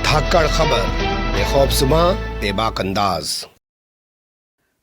धाकड़ खबर, बेखौफजुबां, बेबाक अंदाज।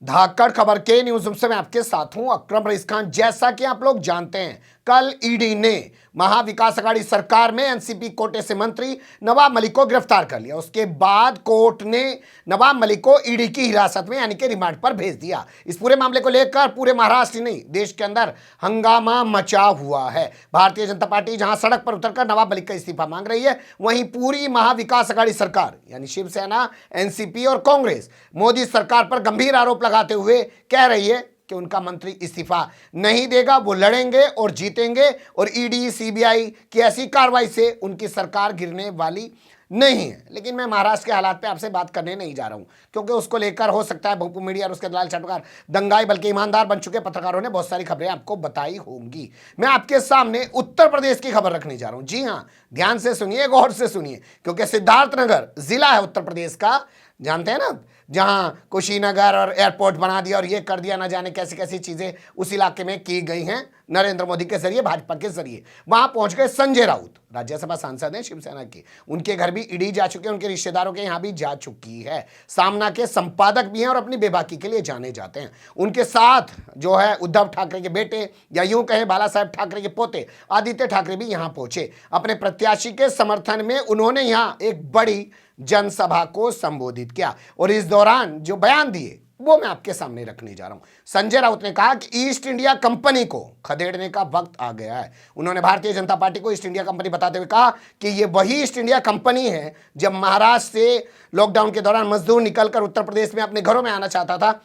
धाकड़ खबर के न्यूज़ रूम से मैं आपके साथ हूं अकरम रईस खान। जैसा कि आप लोग जानते हैं, कल ईडी ने महाविकास अघाड़ी सरकार में एनसीपी कोटे से मंत्री नवाब मलिक को गिरफ्तार कर लिया। उसके बाद कोर्ट ने नवाब मलिक को ईडी की हिरासत में यानी कि रिमांड पर भेज दिया। इस पूरे मामले को लेकर पूरे महाराष्ट्र नहीं, देश के अंदर हंगामा मचा हुआ है। भारतीय जनता पार्टी जहां सड़क पर उतरकर नवाब मलिक का इस्तीफा मांग रही है, वहीं पूरी महाविकास अघाड़ी सरकार यानी शिवसेना, एनसीपी और कांग्रेस मोदी सरकार पर गंभीर आरोप लगाते हुए कह रही है कि उनका मंत्री इस्तीफा नहीं देगा, वो लड़ेंगे और जीतेंगे और ईडी सीबीआई की ऐसी कार्रवाई से उनकी सरकार गिरने वाली नहीं है। लेकिन मैं महाराष्ट्र के हालात पे आपसे बात करने नहीं जा रहा हूं, क्योंकि उसको लेकर हो सकता है भोंपू मीडिया और उसके दलाल चटकार दंगाई, बल्कि ईमानदार बन चुके पत्रकारों ने बहुत सारी खबरें आपको बताई होंगी। मैं आपके सामने उत्तर प्रदेश की खबर रखने जा रहा हूं। जी हां, ध्यान से सुनिए, गौर से सुनिए, क्योंकि सिद्धार्थनगर जिला है उत्तर प्रदेश का, जानते हैं ना, जहां कुशीनगर और एयरपोर्ट बना दिया और ये कर दिया, ना जाने कैसी कैसी चीजें उस इलाके में की गई हैं नरेंद्र मोदी के जरिए, भाजपा के जरिए। वहां पहुंच गए संजय राउत, राज्यसभा सांसद हैं शिवसेना के, उनके घर भी ईडी जा चुके हैं, उनके रिश्तेदारों के यहां भी जा चुकी है। सामना के संपादक भी हैं और अपनी बेबाकी के लिए जाने जाते हैं। उनके साथ जो है उद्धव ठाकरे के बेटे या यूं कहें बाला साहेब ठाकरे के पोते आदित्य ठाकरे भी यहां पहुंचे। अपने प्रत्याशी के समर्थन में उन्होंने यहां एक बड़ी जनसभा को संबोधित किया और इस दौरान जो बयान दिए वो मैं आपके सामने रखने जा रहा हूं। संजय राउत ने कहा कि ईस्ट इंडिया कंपनी को खदेड़ने का वक्त आ गया है। उन्होंने भारतीय जनता पार्टी को ईस्ट इंडिया कंपनी बताते हुए कहा कि ये वही ईस्ट इंडिया कंपनी है जब महाराष्ट्र से लॉकडाउन के दौरान मजदूर निकलकर उत्तर प्रदेश में अपने घरों में आना चाहता था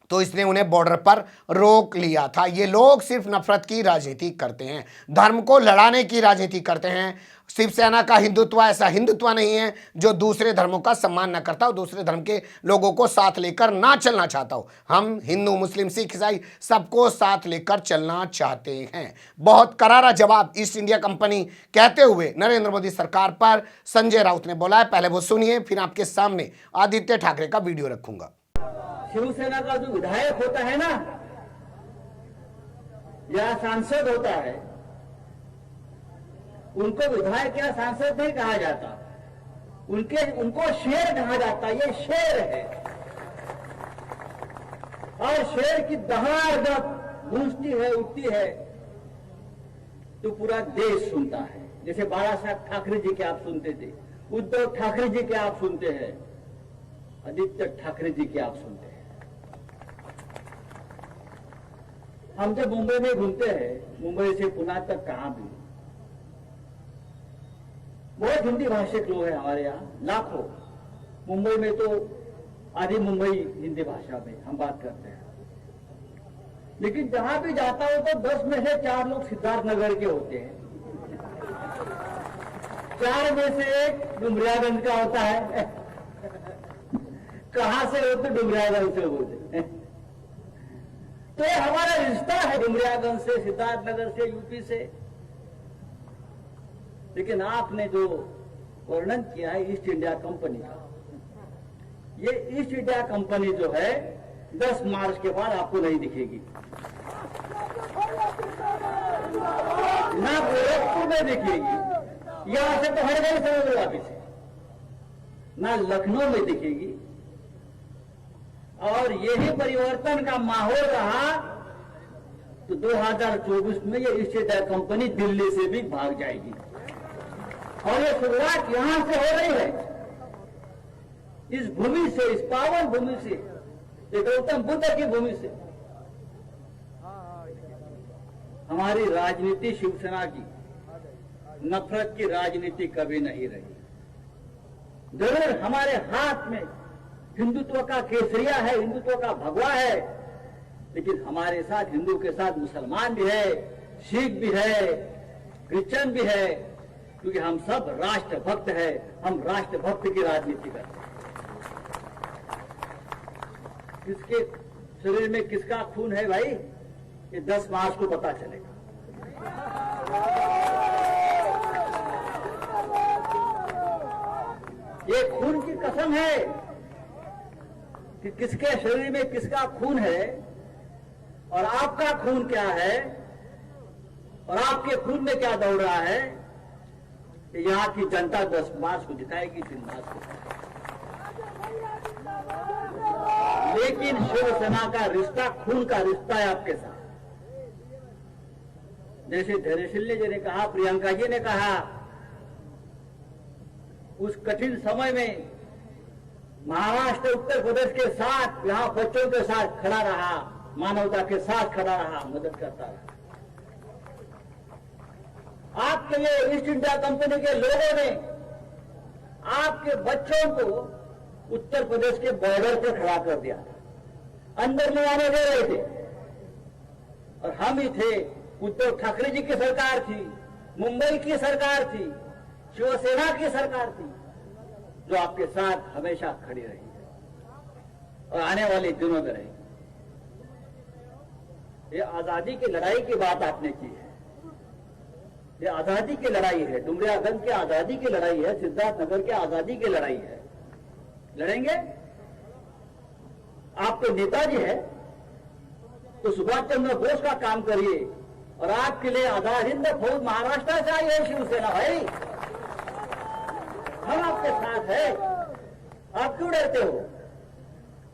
तो इसने उन्हें बॉर्डर पर रोक लिया था। ये लोग सिर्फ नफरत की राजनीति करते हैं, धर्म को लड़ाने की राजनीति करते हैं। शिवसेना का हिंदुत्व ऐसा हिंदुत्व नहीं है जो दूसरे धर्मों का सम्मान न करता हो, दूसरे धर्म के लोगों को साथ लेकर ना चलना चाहता हो। हम हिंदू, मुस्लिम, सिख, ईसाई सबको साथ लेकर चलना चाहते हैं। बहुत करारा जवाब ईस्ट इंडिया कंपनी कहते हुए नरेंद्र मोदी सरकार पर संजय राउत ने बोला है। पहले वो सुनिए, फिर आपके सामने आदित्य ठाकरे का वीडियो रखूंगा। शिवसेना का जो विधायक होता है ना या सांसद होता है, उनको विधायक या सांसद नहीं कहा जाता, उनको शेर कहा जाता। ये शेर है और शेर की दहाड़ जब गूंजती है, उठती है, तो पूरा देश सुनता है। जैसे बाला साहेब ठाकरे जी के आप सुनते थे, उद्धव ठाकरे जी के आप सुनते हैं, आदित्य ठाकरे जी के आप सुनते हैं। हम जब मुंबई में घूमते हैं, मुंबई से पुणे तक कहां भी, बहुत हिंदी भाषिक लोग हैं हमारे यहाँ, लाखों। मुंबई में तो आधी मुंबई हिंदी भाषा में हम बात करते हैं, लेकिन जहां भी जाता हूं तो 10 में से 4 लोग सिद्धार्थनगर के होते हैं, 4 में से 1 डुमरियागंज का होता है। कहां से होते? डुमरियागंज से होते। तो ये हमारा रिश्ता है डुमरियागंज से, सिद्धार्थनगर से, यूपी से। लेकिन आपने जो वर्णन किया है ईस्ट इंडिया कंपनी का, ये ईस्ट इंडिया कंपनी जो है 10 मार्च के बाद आपको नहीं दिखेगी, ना गोरखपुर में दिखेगी, यहां से तो हर गई समझ वापिस, ना लखनऊ में दिखेगी। और यही परिवर्तन का माहौल रहा तो 2024 में ये ईस्ट इंडिया कंपनी दिल्ली से भी भाग जाएगी। और ये शुरुआत यहां से हो रही है, इस भूमि से, इस पावन भूमि से, ये गौतम बुद्ध की भूमि से। हमारी राजनीति शिवसेना की नफरत की राजनीति कभी नहीं रही। जरूर हमारे हाथ में हिंदुत्व का केसरिया है, हिंदुत्व का भगवा है, लेकिन हमारे साथ हिंदू के साथ मुसलमान भी है, सिख भी है, क्रिश्चियन भी है, क्योंकि हम सब राष्ट्रभक्त है। हम राष्ट्रभक्त की राजनीति करते हैं। किसके शरीर में किसका खून है भाई, ये 10 मार्च को पता चलेगा। ये खून की कसम है कि किसके शरीर में किसका खून है और आपका खून क्या है और आपके खून में क्या दौड़ रहा है, कि यहाँ की जनता 10 मार्च को जिताएगी, 3 मार्च को जिताएगी। लेकिन शिवसेना का रिश्ता खून का रिश्ता है आपके साथ। जैसे धैर्यशील जी ने कहा, प्रियंका जी ने कहा, उस कठिन समय में महाराष्ट्र उत्तर प्रदेश के साथ, यहां बच्चों के साथ खड़ा रहा, मानवता के साथ खड़ा रहा, मदद करता रहा। आपके लिए ईस्ट इंडिया कंपनी के लोगों ने आपके बच्चों को उत्तर प्रदेश के बॉर्डर पर खड़ा कर दिया, अंदर नहीं आने दे रहे थे। और हम ही थे, उद्धव ठाकरे जी की सरकार थी, मुंबई की सरकार थी, शिवसेना की सरकार थी, जो आपके साथ हमेशा खड़ी रही है और आने वाले दिनों में रहेगी। ये आजादी की लड़ाई की बात आपने की है, ये आजादी की लड़ाई है, डुमरियागंज की आजादी की लड़ाई है, सिद्धार्थनगर की आजादी की लड़ाई है। लड़ेंगे? आप तो नेताजी है, तो सुभाष चंद्र बोस का काम करिए। और आपके लिए आजाद हिंद फौज महाराष्ट्र से आई है शिवसेना भाई, हम आपके साथ है। आप क्यों डरते हो?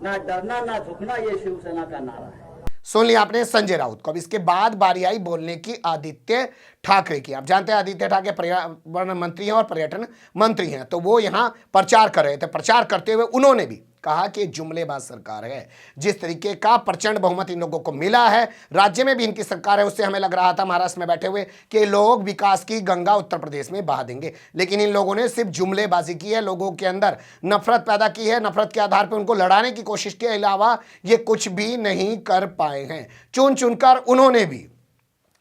ना डरना ना झुकना, ये शिवसेना का नारा है। सुन लिया आपने संजय राउत को। अब इसके बाद बारी आई बोलने की आदित्य ठाकरे की। आप जानते हैं आदित्य ठाकरे पर्यावरण मंत्री हैं और पर्यटन मंत्री हैं, तो वो यहां प्रचार कर रहे थे। प्रचार करते हुए उन्होंने भी कहा कि जुमलेबाज सरकार है। जिस तरीके का प्रचंड बहुमत इन लोगों को मिला है, राज्य में भी इनकी सरकार है, उससे हमें लग रहा था महाराष्ट्र में बैठे हुए कि लोग विकास की गंगा उत्तर प्रदेश में बहा देंगे। लेकिन इन लोगों ने सिर्फ जुमलेबाजी की है, लोगों के अंदर नफरत पैदा की है, नफरत के आधार पर उनको लड़ाने की कोशिश के अलावा ये कुछ भी नहीं कर पाए हैं। चुन चुनकर उन्होंने भी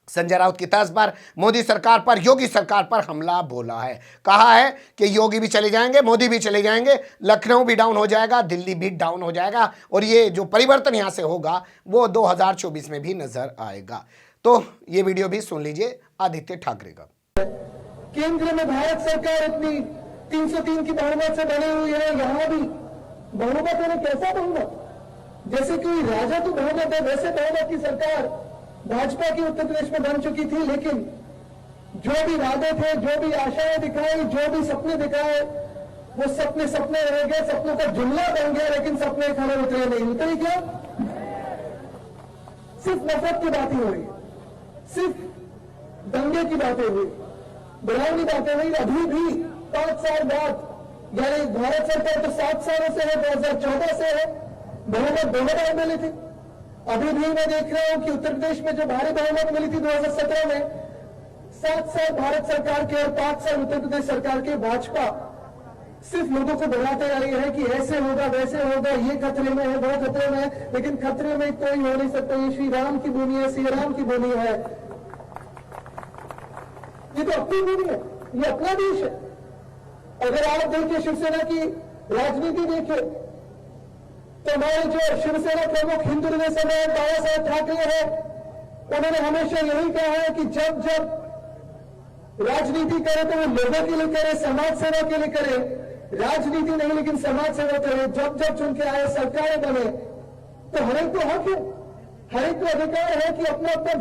संजय राउत की तर्ज पर मोदी सरकार पर, योगी सरकार पर हमला बोला है। कहा है कि योगी भी चले जाएंगे, मोदी भी चले जाएंगे, लखनऊ भी डाउन हो जाएगा, दिल्ली भी डाउन हो जाएगा, और ये जो परिवर्तन यहां से होगा वो 2024 में भी नजर आएगा। तो ये वीडियो भी सुन लीजिए आदित्य ठाकरे का। केंद्र में भारत सरकार इतनी 303 की बहुमत से बनी हुई है, यहां भी बहुमत है। कैसा बहुमत? जैसे कोई राजा तो बहुमत है, वैसे बहुमत की सरकार भाजपा की उत्तर प्रदेश में बन चुकी थी। लेकिन जो भी वादे थे, जो भी आशाएं दिखाई, जो भी सपने दिखाए, वो सपने सपने रह गए, सपनों का जुमला बन गया, लेकिन सपने खड़े उतरे नहीं। उतरे क्या? सिर्फ नफरत की बातें हो रही, सिर्फ दंगे की बातें हुई, डरावनी बातें हुई। अभी भी 5 साल बाद, यानी भारत सरकार तो 7 सालों से है, 2014 से है, बहुमत 2 बार मिली थी। अभी भी मैं देख रहा हूं कि उत्तर प्रदेश में जो भारी बहुमत मिली थी 2017 में, 7 साल भारत सरकार के और 5 साल उत्तर प्रदेश सरकार के भाजपा सिर्फ लोगों को डराते आ रही है कि ऐसे होगा, वैसे होगा, ये खतरे में है, वो खतरे में है। लेकिन खतरे में कोई हो नहीं सकता। ये श्री राम की भूमि है, श्री राम की भूमि है, ये तो अपनी भूमि है, ये अपना देश है। अगर आप देखिए शिवसेना की राजनीति देखिए, तो हमारे जो शिवसेना प्रमुख हिंदू हृदय समेत बाबा साहेब ठाकरे हैं, उन्होंने हमेशा यही कहा है कि जब जब राजनीति करे तो वो लोगों के लिए करे, समाज सेवा के लिए करे, राजनीति नहीं लेकिन समाज सेवा करे। जब जब चुन के आए सरकारें बने, तो हर एक को हक है, हर एक को अधिकार है कि अपना अपना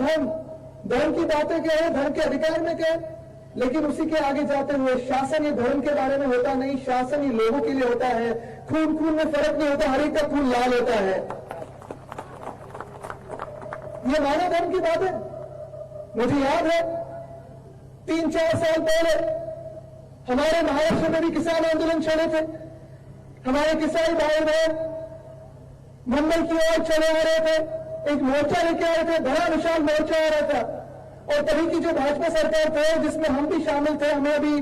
धर्म की बातें कहे, धर्म के अधिकार में कहे। लेकिन उसी के आगे जाते हुए शासन ये धर्म के बारे में होता नहीं, शासन ये लोगों के लिए होता है। खून खून में फर्क नहीं होता, हर एक का खून लाल होता है। ये मानव धर्म की बात है। मुझे याद है 3-4 साल पहले हमारे महाराष्ट्र में भी किसान आंदोलन चले थे। हमारे किसान भाई बहन मुंबई की ओर चले आ रहे थे, एक मोर्चा लेके आ रहे थे, बड़ा विशाल मोर्चा आ रहा था। और तभी की जो भाजपा सरकार थे, जिसमें हम भी शामिल थे, हमें अभी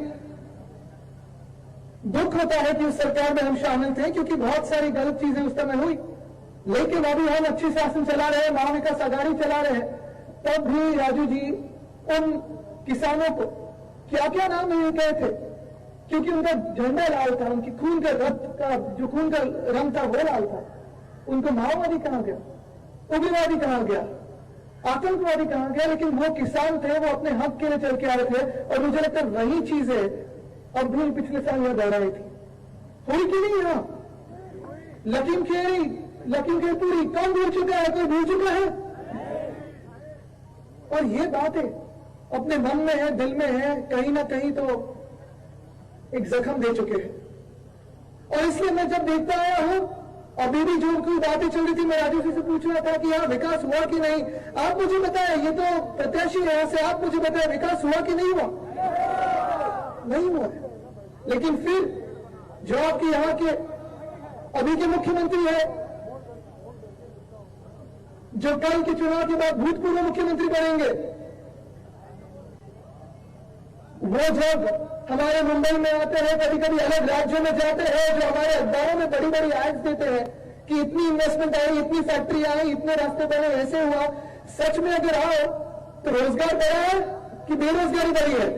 दुख होता है कि उस सरकार में हम शामिल थे, क्योंकि बहुत सारी गलत चीजें उस समय हुई। लेकिन अभी हम अच्छी शासन चला रहे हैं, महाविकास आघाड़ी चला रहे हैं। तब भी राजू जी उन किसानों को क्या क्या नाम नहीं कहे थे, क्योंकि उनका झंडा लाल था, उनकी खून का रक्त का जो खून का रंग था वो लाल था। उनको माओवादी कहा गया, उग्रवादी कहा गया, आतंकवादी कहा गया। लेकिन वो किसान थे, वो अपने हक के लिए चल के आ रहे थे। और मुझे लगता है वही चीजें अब भी पिछले साल यहां दोहराई थी। थोड़ी की नहीं यहां लखीमखेरी कौन भूल चुका है? कोई भूल चुका है? और ये बातें अपने मन में है, दिल में है, कहीं ना कहीं तो एक जख्म दे चुके हैं। और इसलिए मैं जब देखता आया हूं, अभी भी जो कोई बातें चल रही थी, मैं राजू जी से पूछ रहा था कि यहाँ विकास हुआ कि नहीं। आप मुझे बताएं, ये तो प्रत्याशी है यहाँ से, आप मुझे बताएं विकास हुआ कि नहीं हुआ? नहीं हुआ। लेकिन फिर जो आपके यहाँ के अभी के मुख्यमंत्री है, जो कल के चुनाव के बाद भूतपूर्व मुख्यमंत्री बनेंगे, वो जब हमारे मुंबई में आते हैं, कभी कभी अलग राज्यों में जाते हैं, जो हमारे अखबारों में बड़ी बड़ी एड्स देते हैं कि इतनी इन्वेस्टमेंट आई, इतनी फैक्ट्री आई, इतने रास्ते बने, ऐसे हुआ। सच में अगर आओ तो रोजगार बढ़ा है कि बेरोजगारी बढ़ी है?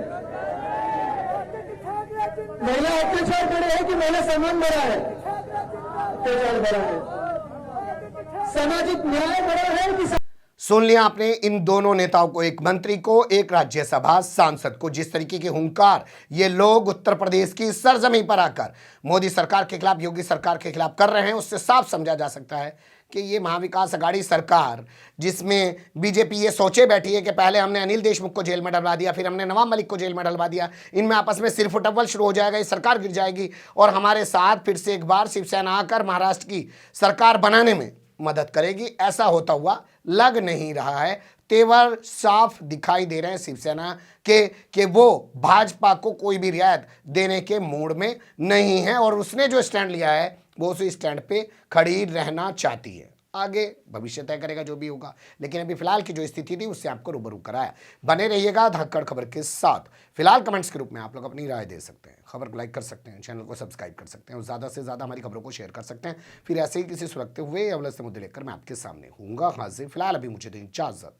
महिला अत्याचार बढ़े है कि महिला सम्मान बढ़ा है? अत्याचार बढ़ा है। सामाजिक न्याय बढ़ा है कि सुन लिया आपने इन दोनों नेताओं को, एक मंत्री को, एक राज्यसभा सांसद को। जिस तरीके के हुंकार ये लोग उत्तर प्रदेश की सरजमीं पर आकर मोदी सरकार के खिलाफ, योगी सरकार के खिलाफ कर रहे हैं, उससे साफ समझा जा सकता है कि ये महाविकास अघाड़ी सरकार, जिसमें बीजेपी ये सोचे बैठी है कि पहले हमने अनिल देशमुख को जेल में डलवा दिया, फिर हमने नवाब मलिक को जेल में डलवा दिया, इनमें आपस में सिर फुटबॉल शुरू हो जाएगा, ये सरकार गिर जाएगी और हमारे साथ फिर से एक बार शिवसेना आकर महाराष्ट्र की सरकार बनाने में मदद करेगी। ऐसा होता हुआ लग नहीं रहा है। तेवर साफ दिखाई दे रहे हैं शिवसेना के कि वो भाजपा को कोई भी रियायत देने के मूड में नहीं है और उसने जो स्टैंड लिया है वो उसी स्टैंड पे खड़ी रहना चाहती है। आगे भविष्य तय करेगा जो भी होगा, लेकिन अभी फिलहाल की जो स्थिति थी उससे आपको रूबरू कराया। बने रहिएगा धाकड़ खबर के साथ। फिलहाल कमेंट्स के रूप में आप लोग अपनी राय दे सकते हैं, खबर को लाइक कर सकते हैं, चैनल को सब्सक्राइब कर सकते हैं और ज़्यादा से ज़्यादा हमारी खबरों को शेयर कर सकते हैं। फिर ऐसे ही किसी सुलगते हुए अवलस से मुद्दे लेकर मैं आपके सामने हूँगा हाजिर। फिलहाल अभी मुझे दें इजाज़त।